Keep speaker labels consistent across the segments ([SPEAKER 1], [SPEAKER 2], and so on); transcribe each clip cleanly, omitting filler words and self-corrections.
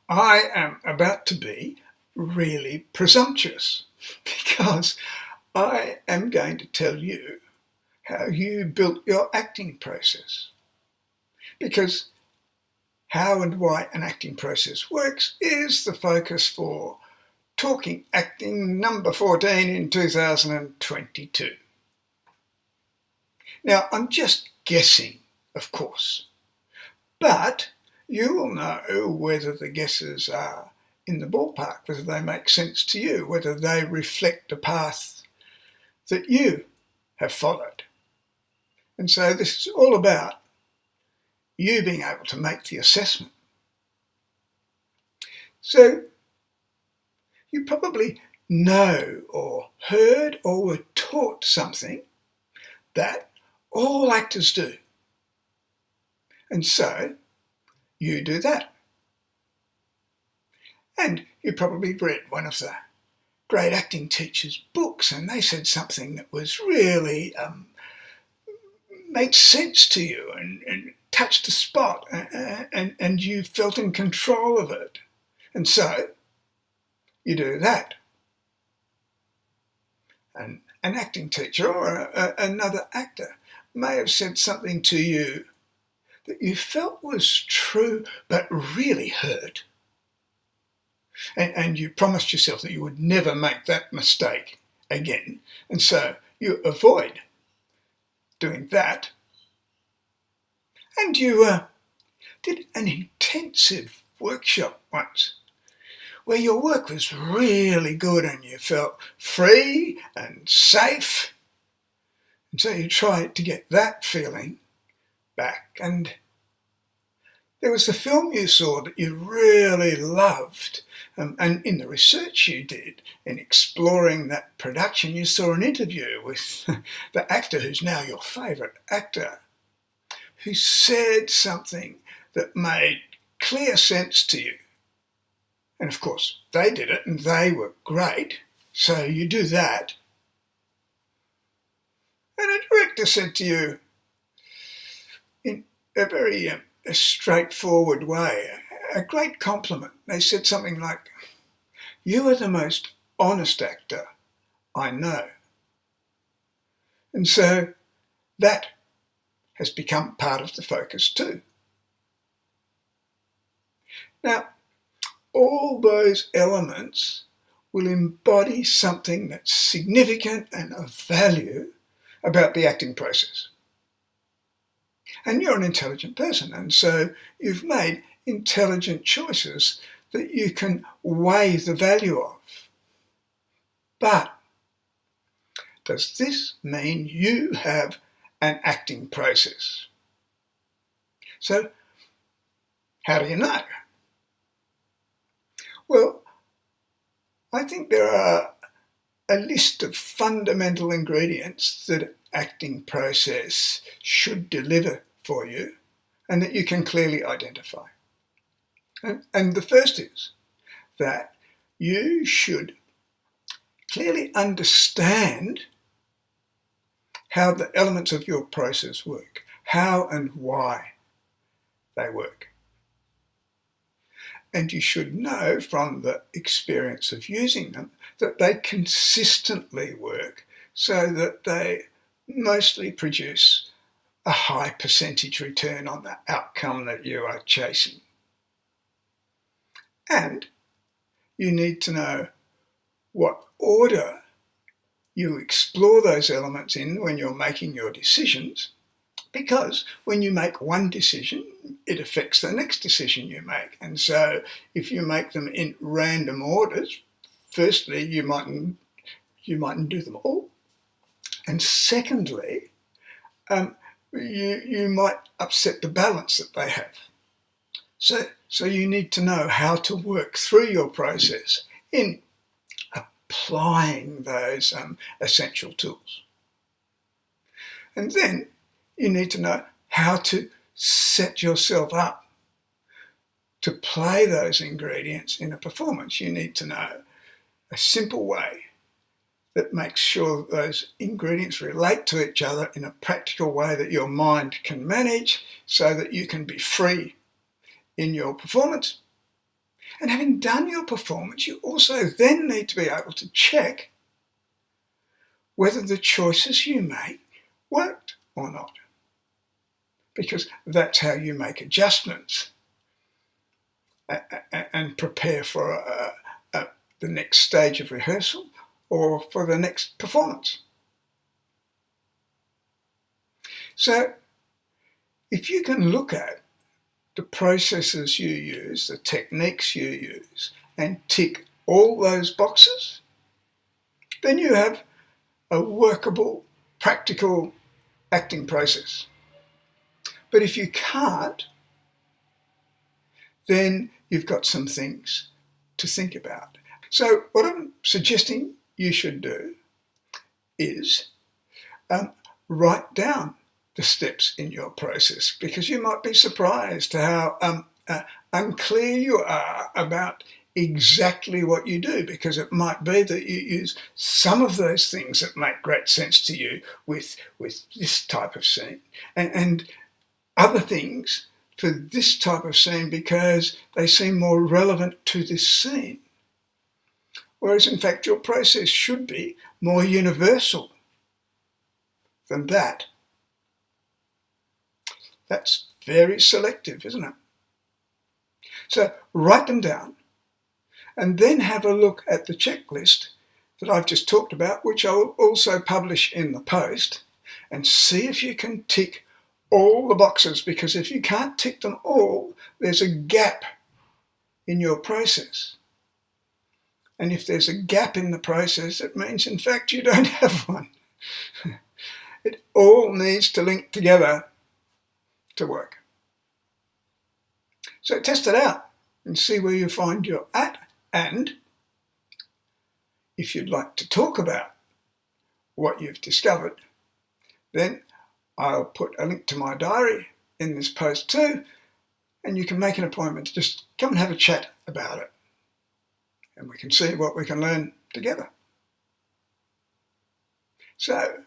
[SPEAKER 1] I am about to be really presumptuous because I am going to tell you how you built your acting process. Because how and why an acting process works is the focus for Talking Acting number 14 in 2022. Now, I'm just guessing, of course, but you will know whether the guesses are in the ballpark, whether they make sense to you, whether they reflect a path that you have followed. And so this is all about you being able to make the assessment. So you probably know or heard or were taught something that all actors do. And so you do that. And you probably read one of the great acting teachers' books, and they said something that was really made sense to you and touched a spot, and you felt in control of it. And so you do that. And an acting teacher or another actor may have said something to you that you felt was true but really hurt. And you promised yourself that you would never make that mistake again. And so you avoid doing that. And you did an intensive workshop once where your work was really good and you felt free and safe. And so you tried to get that feeling back. And there was the film you saw that you really loved. And in the research you did in exploring that production, you saw an interview with the actor who's now your favourite actor, who said something that made clear sense to you. And of course, they did it and they were great. So you do that. And a director said to you, in a very a straightforward way, a great compliment. They said something like, "You are the most honest actor I know." And so that has become part of the focus too. Now, all those elements will embody something that's significant and of value about the acting process. And you're an intelligent person, and so you've made intelligent choices that you can weigh the value of. But does this mean you have an acting process? So how do you know? Well, I think there are a list of fundamental ingredients that an acting process should deliver for you and that you can clearly identify. And the first is that you should clearly understand how the elements of your process work, how and why they work. And you should know from the experience of using them that they consistently work so that they mostly produce a high percentage return on the outcome that you are chasing. And you need to know what order you explore those elements in when you're making your decisions, because when you make one decision, it affects the next decision you make. And so if you make them in random orders, firstly, you mightn't do them all. And secondly, you might upset the balance that they have. So you need to know how to work through your process in applying those essential tools. And then you need to know how to set yourself up to play those ingredients in a performance. You need to know a simple way that makes sure those ingredients relate to each other in a practical way that your mind can manage so that you can be free in your performance. And having done your performance, you also then need to be able to check whether the choices you make worked or not. Because that's how you make adjustments and prepare for the next stage of rehearsal or for the next performance. So if you can look at the processes you use, the techniques you use, and tick all those boxes, then you have a workable, practical acting process. But if you can't, then you've got some things to think about. So what I'm suggesting you should do is write down the steps in your process, because you might be surprised how unclear you are about exactly what you do, because it might be that you use some of those things that make great sense to you with this type of scene, and other things for this type of scene because they seem more relevant to this scene. Whereas in fact your process should be more universal than that. That's very selective, isn't it? So write them down and then have a look at the checklist that I've just talked about, which I'll also publish in the post, and see if you can tick all the boxes, because if you can't tick them all, there's a gap in your process. And if there's a gap in the process, it means in fact you don't have one. It all needs to link together to work. So test it out and see where you find you're at. And if you'd like to talk about what you've discovered, then I'll put a link to my diary in this post too, and you can make an appointment to just come and have a chat about it. And we can see what we can learn together. So,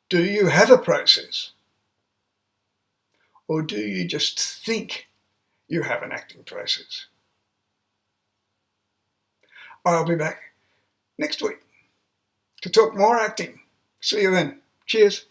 [SPEAKER 1] do you have a process? Or do you just think you have an acting process? I'll be back next week to talk more acting. See you then. Cheers.